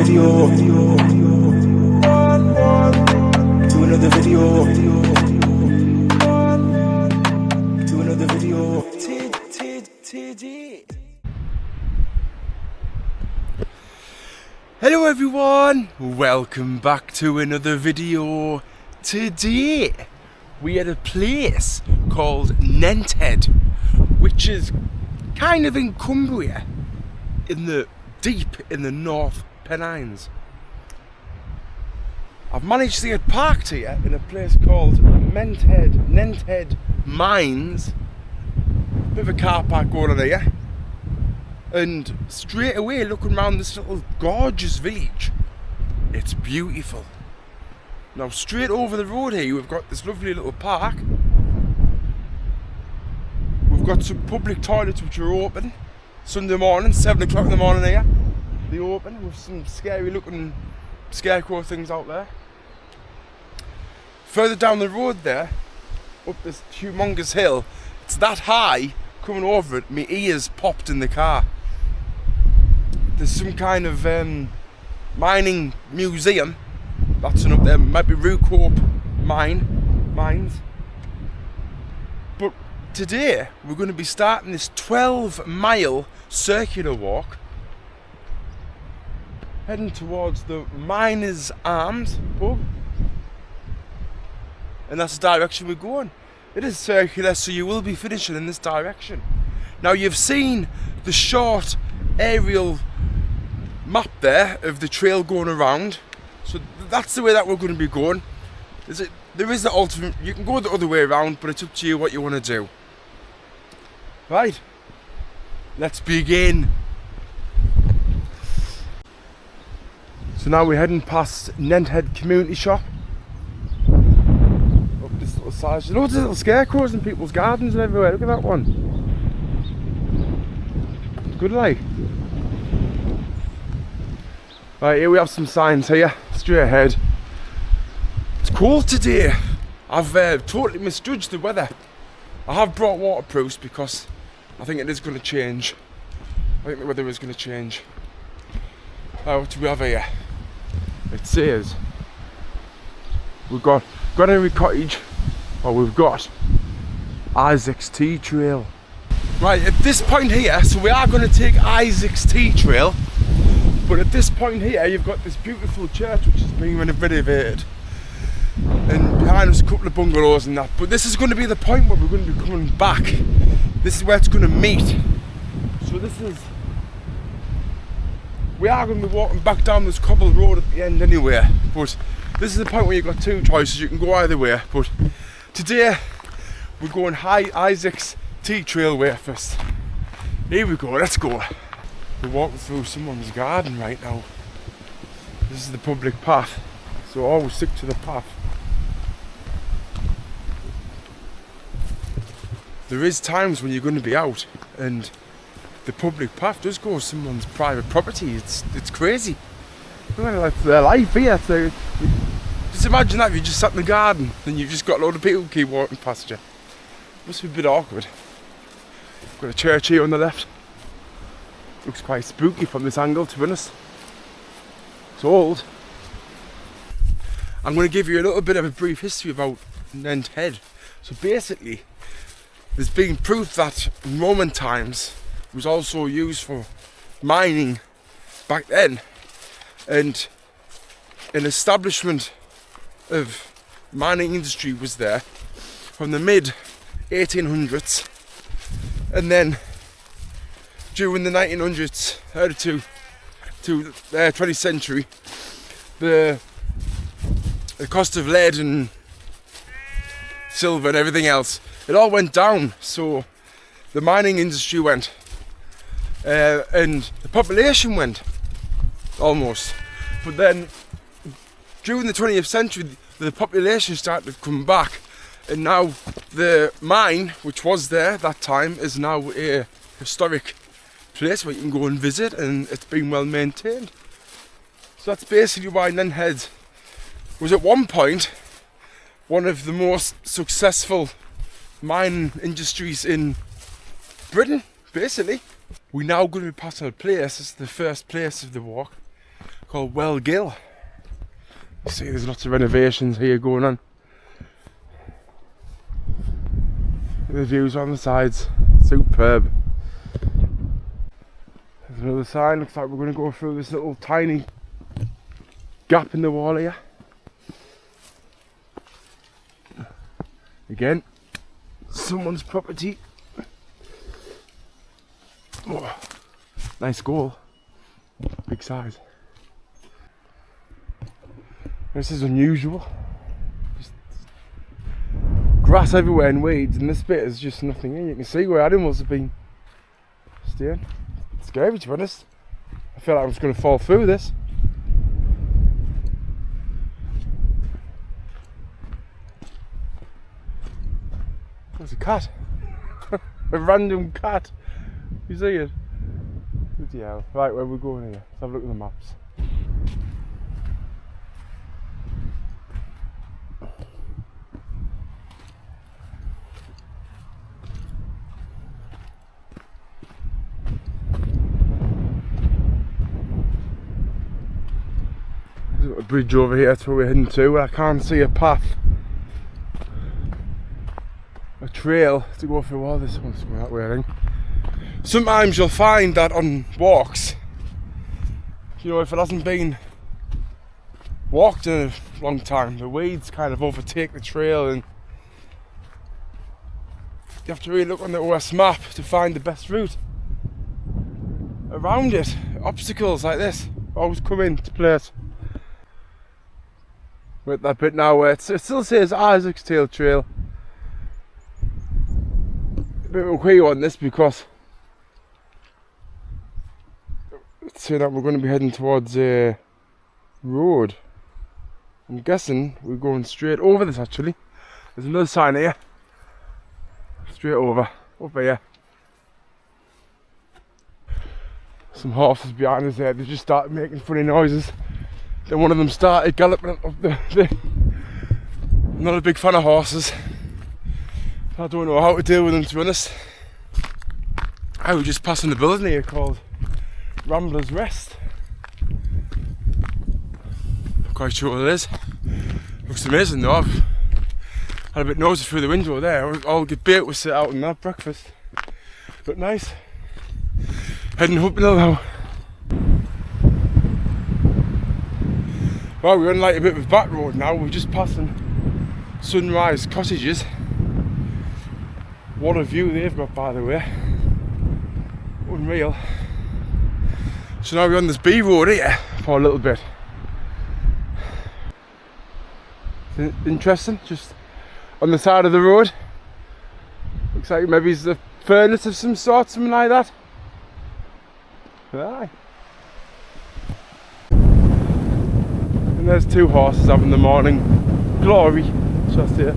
video. Do another video. Do another video. Hello everyone, welcome back to another video. Today we at a place called Nenthead, which is kind of in Cumbria, deep in the North Pennines. I've managed to get parked here in a place called Nenthead Mines. Bit of a car park going on here. And straight away, looking around this little gorgeous village, it's beautiful. Now straight over the road here, we've got this lovely little park. We've got some public toilets which are open Sunday morning, 7 o'clock in the morning here. They open with some scary looking scarecrow things out there. Further down the road there, up this humongous hill, it's that high, coming over it, my ears popped in the car. There's some kind of mining museum that's up there, might be Rucorp mines. But today we're going to be starting this 12-mile circular walk heading towards the Miners Arms pub, and that's the direction we're going. It is circular, so you will be finishing in this direction. Now you've seen the short aerial map there of the trail going around, so that's the way that we're going to be going. There is the ultimate, you can go the other way around, but it's up to you what you want to do. Right, let's begin. So now we're heading past Nenthead Community Shop. Up this little side, there's loads of little scarecrows in people's gardens and everywhere. Look at that one. Good like. Right, here we have some signs here, straight ahead. It's cold today. I've totally misjudged the weather. I have brought waterproofs because I think it is going to change. I think the weather is going to change. What do we have here? It says we've got Granary Cottage, or we've got Isaac's Tea Trail. Right, at this point here, so we are going to take Isaac's Tea Trail. But at this point here, you've got this beautiful church which is being renovated, and behind us a couple of bungalows and that. But this is going to be the point where we're going to be coming back. This is where it's going to meet. So we are going to be walking back down this cobbled road at the end anyway. But this is the point where you've got two choices. You can go either way. But today we're going Isaac's Tea Trail way first. Here we go. Let's go. We're walking through someone's garden right now. This is the public path, so always stick to the path. There is times when you're going to be out and the public path does go someone's private property. It's crazy. Like their life here. So just imagine that if you just sat in the garden and you've just got a load of people keep walking past you. Must be a bit awkward. Got a church here on the left. Looks quite spooky from this angle, to be honest. It's old. I'm going to give you a little bit of a brief history about Nenthead. So basically, there's been proof that in Roman times it was also used for mining back then, and an establishment of mining industry was there from the mid 1800s, and then during the 1900s to the 20th century, the cost of lead and silver and everything else, it all went down. So the mining industry went, and the population went, almost. But then during the 20th century, the population started to come back, and now the mine, which was there at that time, is now a historic place where you can go and visit, and it's been well maintained. So that's basically why Nenthead was at one point one of the most successful mining industries in Britain, basically. We're now going to be passing a place, this is the first place of the walk, called Well Gill. You see there's lots of renovations here going on. The views on the sides, superb. There's another sign, looks like we're going to go through this little tiny gap in the wall here. Again, someone's property. Oh, nice goal, big size. This is unusual. Just grass everywhere and weeds, and this bit is just nothing in. You can see where animals have been staying. It's scary, to be honest. I feel like I'm just going to fall through this. There's a cat. A random cat. You see it? Bloody hell. Right, where are we going here? Let's have a look at the maps. There's a bridge over here to where we're heading to. I can't see a path. A trail to go through. All this one's going that way, I think. Sometimes you'll find that on walks, you know, if it hasn't been walked in a long time, the weeds kind of overtake the trail, and you have to really look on the OS map to find the best route around it. Obstacles like this always come into place. With that bit now where it still says Isaac's Tail Trail. A bit of a queue on this because it's saying that we're going to be heading towards a road. I'm guessing we're going straight over this actually. There's another sign here. Straight over here. Some horses behind us there, they just started making funny noises. Then one of them started galloping up the I'm not a big fan of horses. I don't know how to deal with them, to be honest. I was just passing the building here called Rambler's Rest. Not quite sure what it is. Looks amazing though. I've had a bit nosy through the window there. All the bait was sit out and have breakfast. Looked nice. Heading up now. Well, we're on like a bit of a back road now. We're just passing Sunrise Cottages. What a view they've got, by the way. Unreal. So now we're on this B road here for a little bit. Interesting, just on the side of the road. Looks like maybe it's a furnace of some sort, something like that. Aye. And there's two horses having the morning glory just here.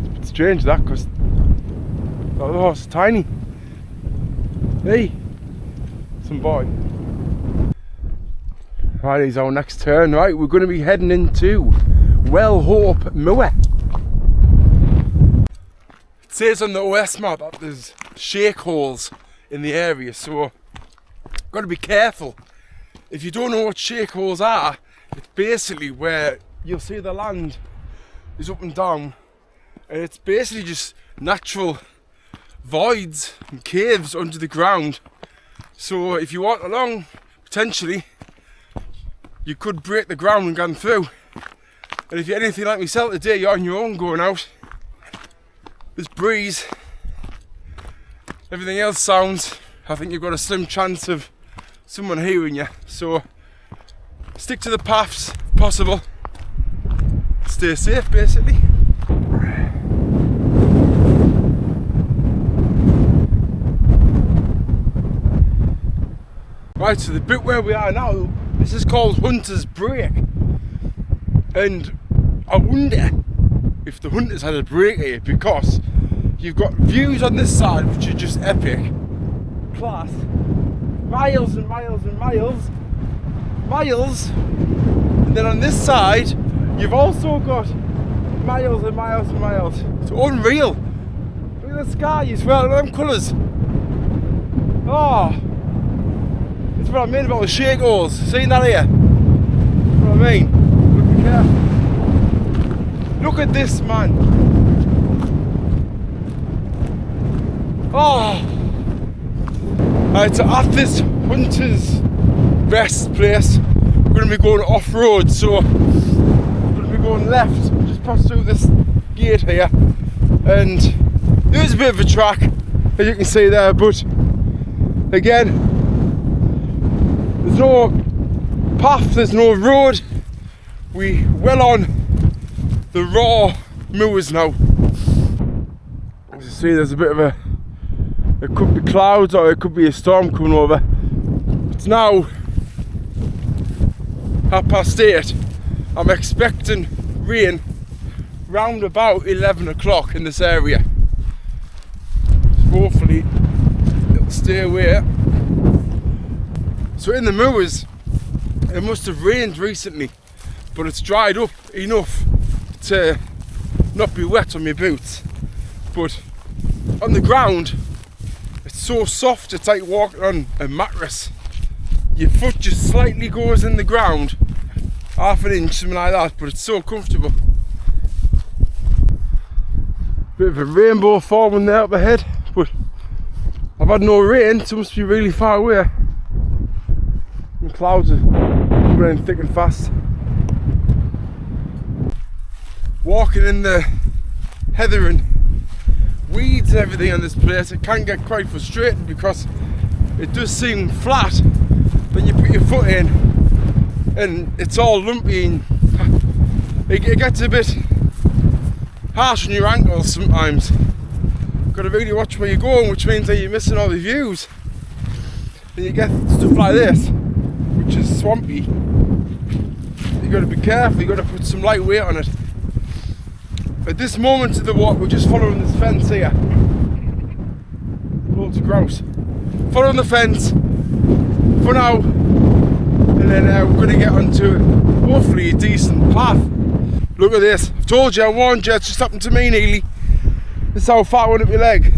It's a bit strange that, because the horse is tiny. Hey, some boy. Right, here's our next turn. Right, we're going to be heading into Wellhope Moor. It says on the OS map that there's shake holes in the area, so got to be careful. If you don't know what shake holes are, it's basically where you'll see the land is up and down, and it's basically just natural voids and caves under the ground. So if you walk along, potentially you could break the ground and go through. And if you're anything like myself today, you're on your own going out. There's breeze, everything else sounds. I think you've got a slim chance of someone hearing you. So stick to the paths if possible. Stay safe, basically. Right, so the bit where we are now, this is called Hunter's Break. And I wonder if the hunters had a break here, because you've got views on this side which are just epic. Class. Miles and miles and miles. And then on this side, you've also got miles and miles and miles. It's unreal. Look at the sky as well, look at them colours. Oh, it's what I mean about the shake holes. Seen that here? What I mean? Look careful. Look at this, man. Oh! Right, so at this hunter's rest place, we're going to be going off-road, so we're going to be going left, just pass through this gate here, and there's a bit of a track, as you can see there, but again, there's no path, there's no road. We well on the raw moors now. As you see, there's a bit of a, it could be clouds or it could be a storm coming over. It's now 8:30. I'm expecting rain round about 11 o'clock in this area. So hopefully it'll stay away. So in the moors, it must have rained recently, but it's dried up enough to not be wet on my boots. But on the ground, it's so soft, it's like walking on a mattress. Your foot just slightly goes in the ground, half an inch, something like that, but it's so comfortable. Bit of a rainbow forming there up ahead, but I've had no rain, so it must be really far away. The clouds are running thick and fast. Walking in the heather and weeds and everything on this place, it can get quite frustrating because it does seem flat. Then you put your foot in and it's all lumpy and it gets a bit harsh on your ankles sometimes. Got to really watch where you're going, which means that you're missing all the views. And you get stuff like this, which is swampy. You got to be careful, you got to put some light weight on it. At this moment of the walk, we're just following this fence here. Loads of grouse. Following the fence for now, and then we're going to get onto hopefully a decent path. Look at this. I've told you, I warned you, it's just happened to me nearly. This is how far I went up my leg.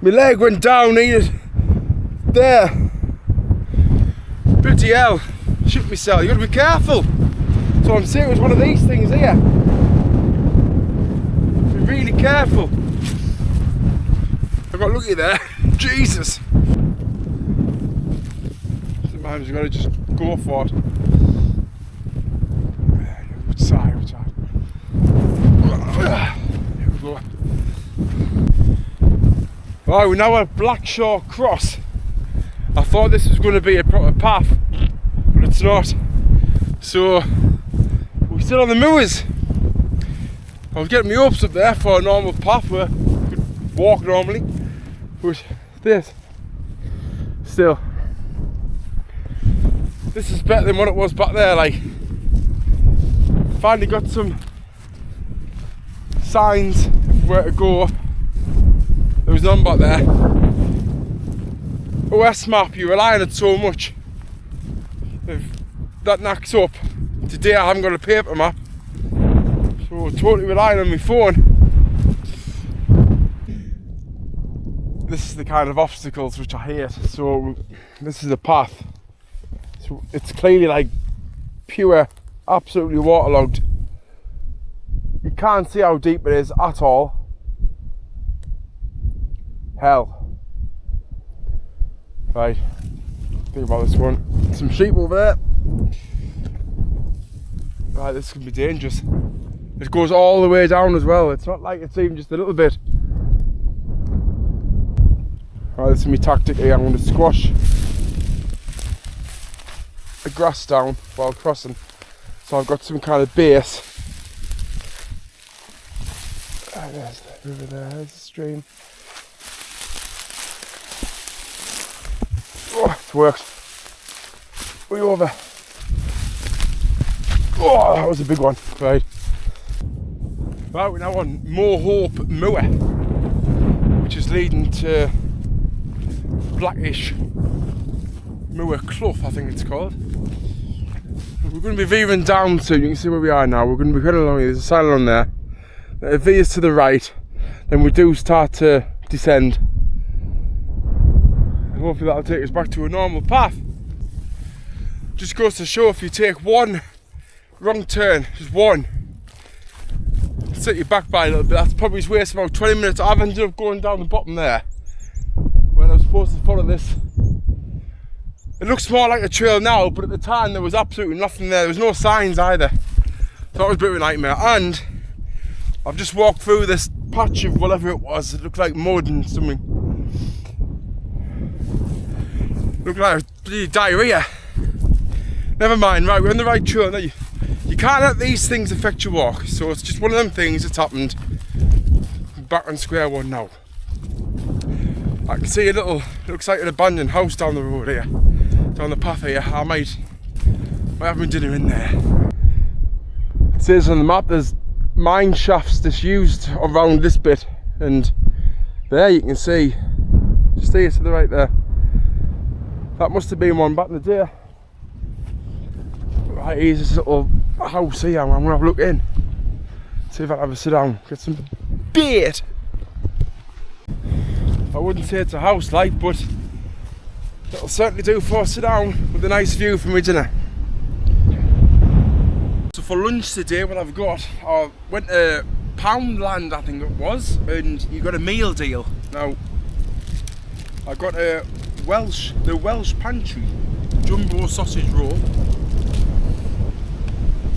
My leg went down here. There. Bloody hell. Shoot myself. You got to be careful. So I'm saying it was one of these things here. Be really careful. I got lucky there. Jesus. Sometimes you got to just go for it. Which side? Which side? Here we go. Right, we're now at Blackshaw Cross. I thought this was going to be a proper path, but it's not. So we're still on the moors. I was getting my hopes up there for a normal path where you could walk normally, but this still, this is better than what it was back there. Like, finally got some signs of where to go. There was none back there. OS map, you rely on it so much. If that knacks up, today I haven't got a paper map, so totally relying on my phone. This is the kind of obstacles which I hate. So this is a path. So it's clearly like pure, absolutely waterlogged. You can't see how deep it is at all. Hell. Right, think about this one. Some sheep over there. Right, this can be dangerous. It goes all the way down as well. It's not like it's even just a little bit. Right, this is my tactic here. I'm going to squash the grass down while crossing, so I've got some kind of base. Right, there's the river there, there's the stream. Oh, it's worked. Way over. Oh, that was a big one. Right. Right, we're now on Moorhope Moor, which is leading to Blackish Moor Clough, I think it's called. We're going to be veering down soon. You can see where we are now. We're going to be heading along here. There's a sign on there. It veers to the right. Then we do start to descend. hopefully that'll take us back to a normal path. Just goes to show, if you take one wrong turn, just one, set you back by a little bit. That's probably wasted about 20 minutes. I've ended up going down the bottom there when I was supposed to follow this. It looks more like a trail now, but at the time there was absolutely nothing there. There was no signs either. So that was a bit of a nightmare. And I've just walked through this patch of whatever it was. It looked like mud and something. It looked like diarrhea. Never mind, right, we're on the right trail now. You can't let these things affect your walk, so it's just one of them things that's happened. Back on square one now. I can see a little, looks like an abandoned house down the road here, down the path here. I might have my dinner in there. It says on the map there's mine shafts disused around this bit, and there you can see, just here to the right there, that must have been one back in the day. Right, here's this little house here. I'm gonna have a look in, see if I can have a sit down, get some bait. I wouldn't say it's a house like, but it'll certainly do for a sit down with a nice view from my dinner. So for lunch today, what I've got, I went to Moorland, I think it was, and you got a meal deal. Now, I got the Welsh Pantry jumbo sausage roll,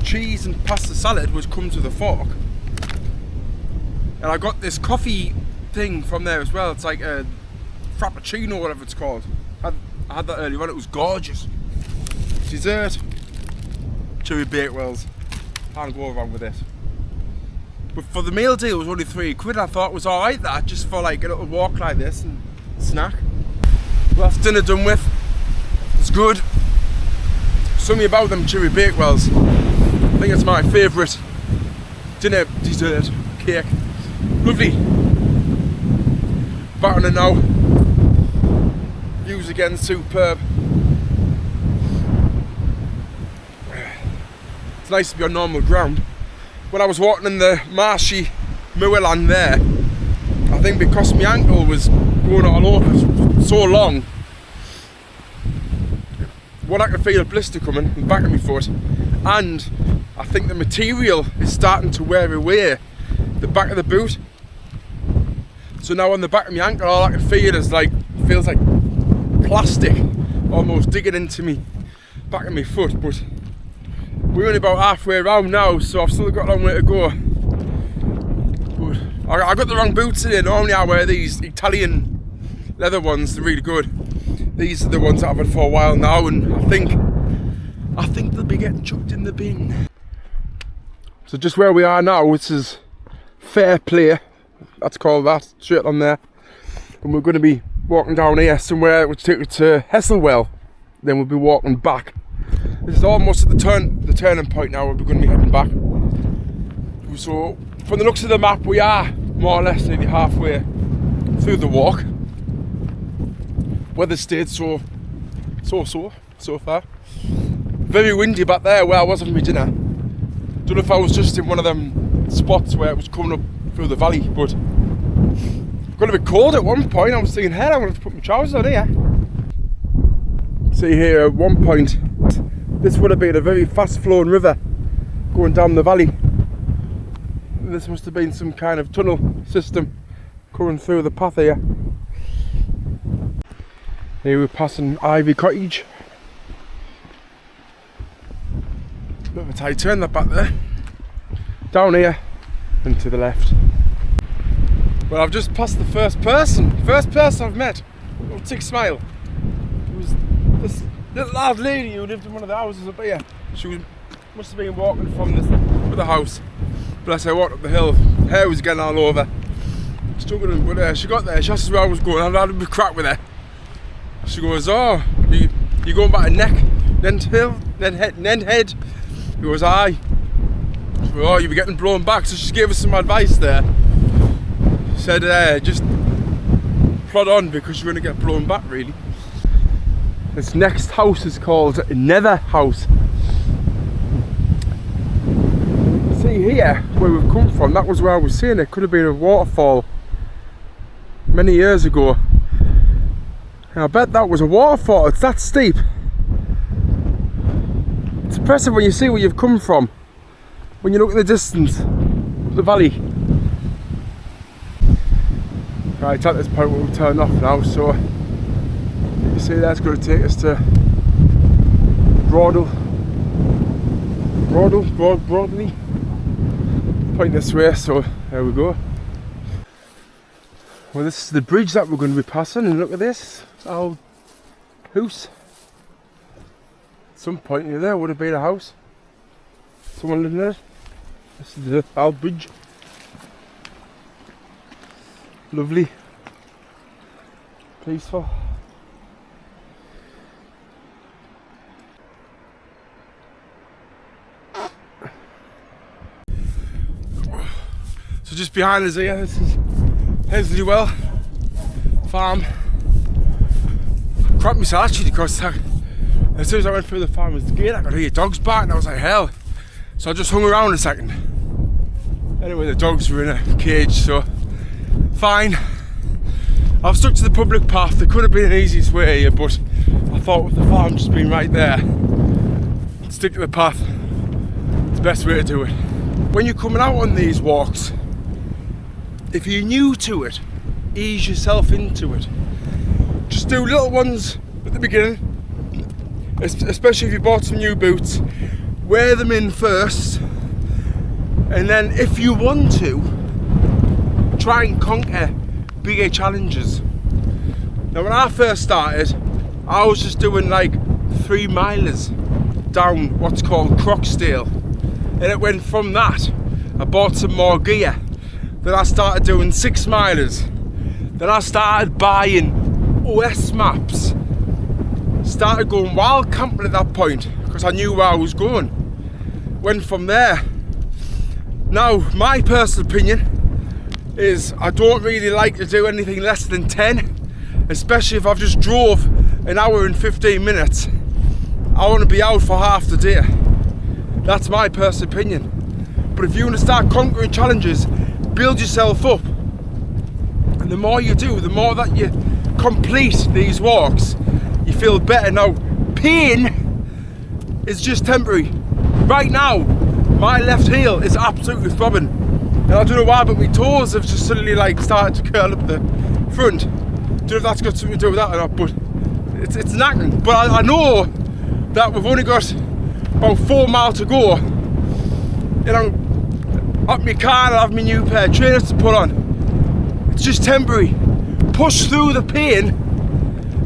cheese and pasta salad, which comes with a fork, and I got this coffee thing from there as well. It's like a frappuccino, whatever it's called. I had that earlier on. It was gorgeous. Dessert, cherry bakewells. Can't go wrong with this. But for the meal deal, it was only £3. I thought it was alright, that just for like a little walk like this and snack. Well, that's dinner done with. It's good. Something about them cherry bakewells. I think it's my favourite dinner dessert cake. Lovely. Back on it now. Views again superb. It's nice to be on normal ground. When I was walking in the marshy Moorland there, I think because my ankle was going all over so long, one, I could feel a blister coming in the back of my foot, and I think the material is starting to wear away the back of the boot. So now on the back of my ankle, all I can feel is like, feels like plastic almost digging into me back of my foot. But we're only about halfway around now, so I've still got a long way to go. But I got the wrong boots today. Normally I wear these Italian leather ones, they're really good. These are the ones that I've had for a while now, and I think they'll be getting chucked in the bin. So just where we are now, this is Fair Play, that's called that, straight on there. And we're going to be walking down here somewhere which takes us to Hesselwell. Then we'll be walking back. This is almost at the turning point now, where we're going to be heading back. So from the looks of the map, we are more or less nearly halfway through the walk. Weather stayed so far. Very windy back there where I was having my dinner. Don't know if I was just in one of them spots where it was coming up through the valley, but it got a bit cold at one point. I was thinking, hey, I wanted to put my trousers on here. See here, at one point, this would have been a very fast flowing river going down the valley. This must have been some kind of tunnel system coming through the path here. Here we're passing Ivy Cottage. Bit of a tight turn that back there. Down here and to the left. Well, I've just passed the first person I've met. Little tick smile. It was this little old lady who lived in one of the houses up here. She must have been walking from this other house. Bless her, walked up the hill. Hair was getting all over. Struggling with her. She got there, she asked us where I was going. I had a bit of crack with her. She goes, oh, you going back to Nenthead? He goes, aye. She goes, oh, you be getting blown back. So she gave us some advice there. She said, just plod on because you're going to get blown back, really. This next house is called Nenthead House. See here, where we've come from, that was where I was saying it could have been a waterfall many years ago. I bet that was a waterfall. It's that steep. It's impressive when you see where you've come from. When you look at the distance, the valley. Right, at this point we'll turn off now, so you see that's going to take us to Broadley. Point this way, so there we go. Well, this is the bridge that we're going to be passing, and look at this, old house. At some point near there would have been a house. Someone living in it. This is the old bridge. Lovely. Peaceful. So just behind us here, this is Heslewell farm. I crapped myself actually because as soon as I went through the farmer's gate I could hear dogs barking. I was like, hell. So I just hung around a second. Anyway, the dogs were in a cage, so fine. I've stuck to the public path. There could have been an easiest way here, but I thought with the farm just being right there, stick to the path. It's the best way to do it. When you're coming out on these walks, if you're new to it, ease yourself into it. Just do little ones at the beginning, especially if you bought some new boots. Wear them in first, and then if you want to, try and conquer bigger challenges. Now when I first started, I was just doing like 3 milers down what's called Croxdale, and it went from that. I bought some more gear. Then I started doing 6 milers. Then I started buying OS maps. Started going wild camping at that point because I knew where I was going. Went from there. Now my personal opinion is I don't really like to do anything less than 10, especially if I've just drove an hour and 15 minutes. I want to be out for half the day. That's my personal opinion. But if you want to start conquering challenges, build yourself up, and the more you do, the more that you complete these walks, you feel better. Now pain is just temporary. Right now my left heel is absolutely throbbing, and I don't know why, but my toes have just suddenly like started to curl up the front. Don't know if that's got something to do with that or not, but it's knacking. But I know that we've only got about 4 miles to go, and I'm up my car and I have my new pair of trainers to put on. It's just temporary. Push through the pain,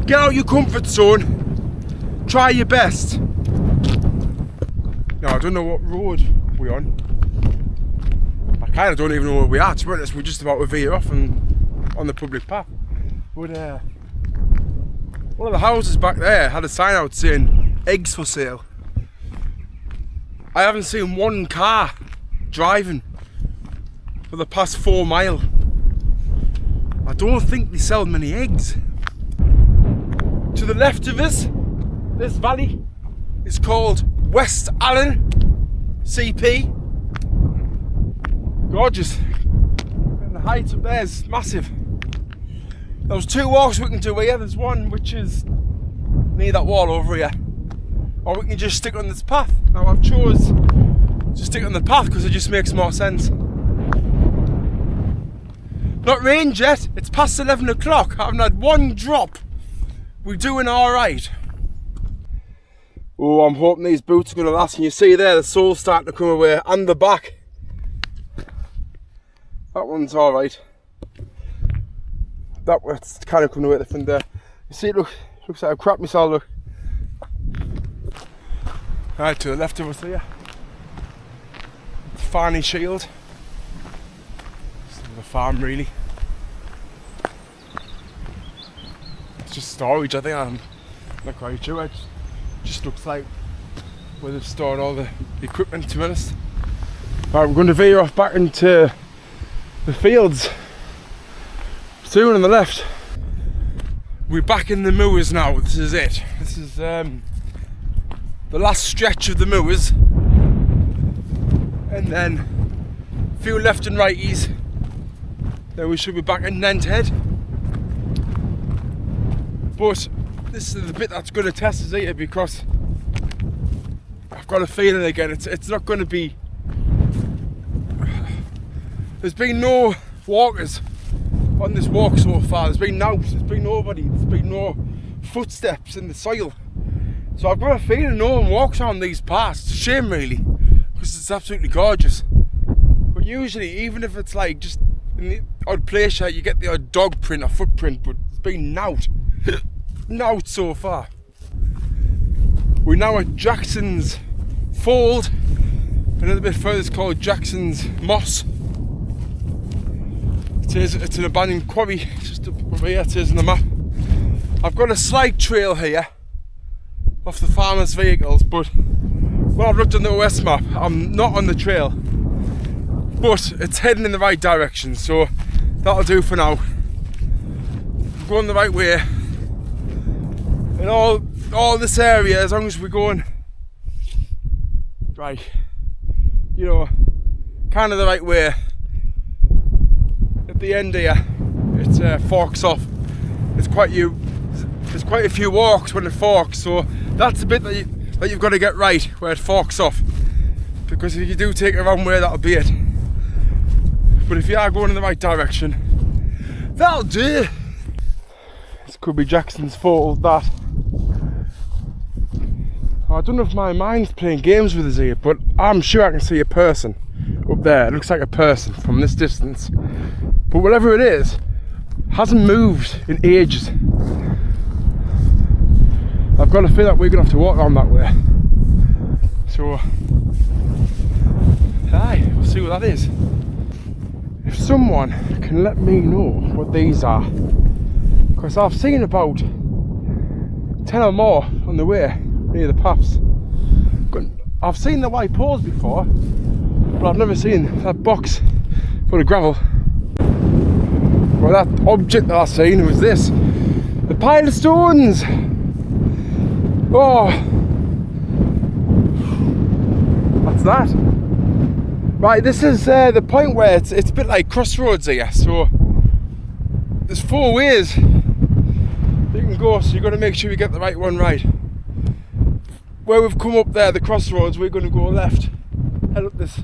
get out your comfort zone, try your best. Now I don't know what road we're on. I kind of don't even know where we are, to be honest. We're just about to veer off and on the public path. But one of the houses back there had a sign out saying eggs for sale. I haven't seen one car driving for the past 4 miles. I don't think they sell many eggs. To the left of us, this valley is called West Allen CP. Gorgeous. And the height up there is massive. There's 2 walks we can do here. There's one which is near that wall over here, or we can just stick on this path. Now I've chose to stick on the path because it just makes more sense. Not rained yet. It's past 11 o'clock. I haven't had one drop. We're doing alright. Oh, I'm hoping these boots are going to last. And you see there, the sole's starting to come away, and the back. That one's alright. That one's kind of coming away at the front there. You see, it looks like I've crapped myself, look. Right, to the left of us here. Farney Shield. It's the farm, really. It's just storage, I think. I'm not quite sure. It just looks like where they've stored all the equipment, to be honest. Right, we're going to veer off back into the fields soon on the left. We're back in the moors now. This is it. This is the last stretch of the moors, and then a few left and righties, then we should be back in Nenthead. But this is the bit that's going to test us here, because I've got a feeling again it's not going to be. There's been no walkers on this walk so far. There's been nobody. There's been no footsteps in the soil. So I've got a feeling no one walks on these paths. It's a shame really, because it's absolutely gorgeous. But usually, even if it's like just in the odd place, you get the odd dog print or footprint, but there's been nout so far. We're now at Jackson's Fold. A little bit further, it's called Jackson's Moss. It's an abandoned quarry, just up over here. It is on the map. I've got a slight trail here off the farmers' vehicles, but when I've looked on the OS map, I'm not on the trail, but it's heading in the right direction, so that'll do for now. I'm going the right way, and all this area, as long as we're going right, you know, kind of the right way. At the end here, it forks off. There's quite a few walks when it forks, so that's the bit that you've got to get right, where it forks off, because if you do take a wrong way, that'll be it. But if you are going in the right direction, that'll do. This could be Jackson's Fold, that. I don't know if my mind's playing games with us here, but I'm sure I can see a person up there. It looks like a person from this distance, but whatever it is, hasn't moved in ages. I've got a feel that we're going to have to walk around that way. So, aye, we'll see what that is. If someone can let me know what these are, because I've seen about 10 or more on the way near the paths. I've seen the white poles before, but I've never seen that box full of gravel. Well, that object that I seen was this, the pile of stones. Oh, what's that? Right, this is the point where it's a bit like crossroads here. So there's 4 ways you can go, so you've got to make sure you get the right one right. Where we've come up there, the crossroads, we're going to go left, head up this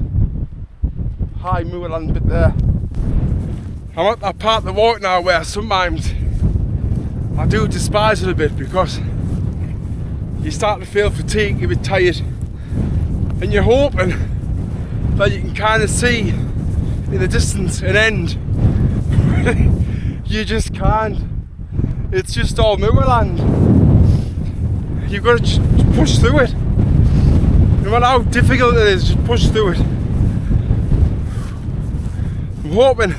high moorland bit there. I'm at that part of the walk now where sometimes I do despise it a bit, because you start to feel fatigued, you're a bit tired, and you're hoping that you can kind of see in the distance an end. You just can't. It's just all moorland. You've got to just push through it. No matter how difficult it is, just push through it. I'm hoping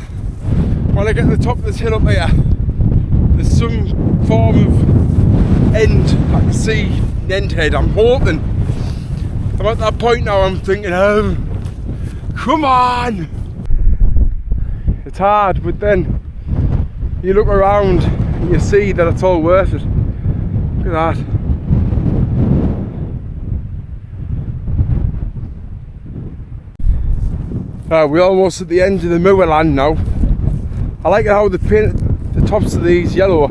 when I get to the top of this hill up here, there's some form of end. I can see Nenthead. I'm hoping. I'm at that point now, I'm thinking, oh, come on! It's hard, but then you look around and you see that it's all worth it. Look at that. We're almost at the end of the moorland now. I like how they painted the tops of these yellow,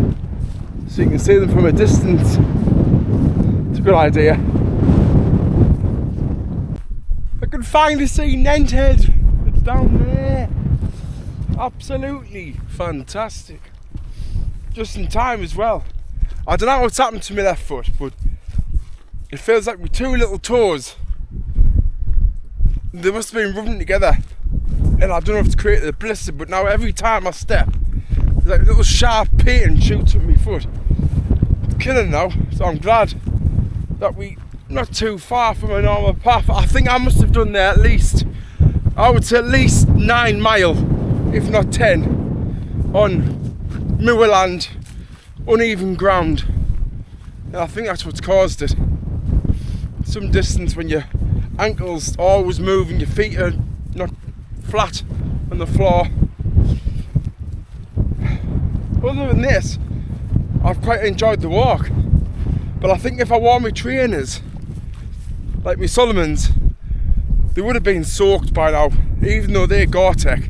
so you can see them from a distance. It's a good idea. I can finally see Nenthead. It's down there. Absolutely fantastic. Just in time as well. I don't know what's happened to my left foot, but it feels like with 2 little toes, they must have been rubbing together, and I don't know if it's created a blister, but now every time I step, there's like a little sharp pain shoots up my foot. It's killing now, so I'm glad that we not too far from a normal path. I think I must have done there at least, I would say at least 9 mile, if not 10, on moorland, uneven ground. And I think that's what's caused it. Some distance when your ankles always move and your feet are not flat on the floor. Other than this, I've quite enjoyed the walk, but I think if I wore my trainers like my Solomons, they would have been soaked by now, even though they're Gore-Tex.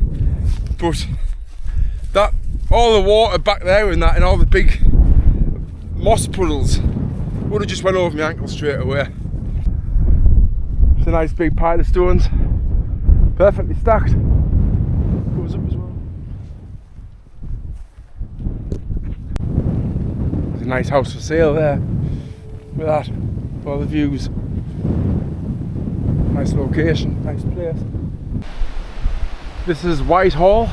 But that, all the water back there and that, and all the big moss puddles. Would have just went over my ankle straight away. It's a nice big pile of stones, perfectly stacked. Goes up as well. There's a nice house for sale there. Look at that, all the views. Nice location, nice place. This is Whitehall.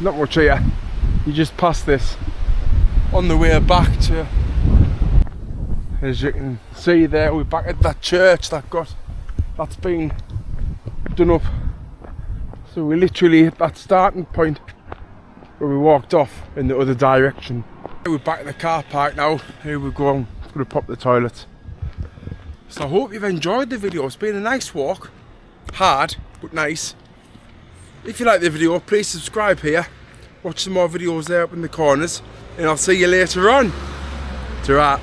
Not much here. You just pass this on the way back to, as you can see there, we're back at that church that's been done up. So we're literally at that starting point where we walked off in the other direction. We're back at the car park now. Here we go. I'm going to pop the toilet. So I hope you've enjoyed the video. It's been a nice walk. Hard, but nice. If you like the video, please subscribe here. Watch some more videos there up in the corners. And I'll see you later on. Ta-ra.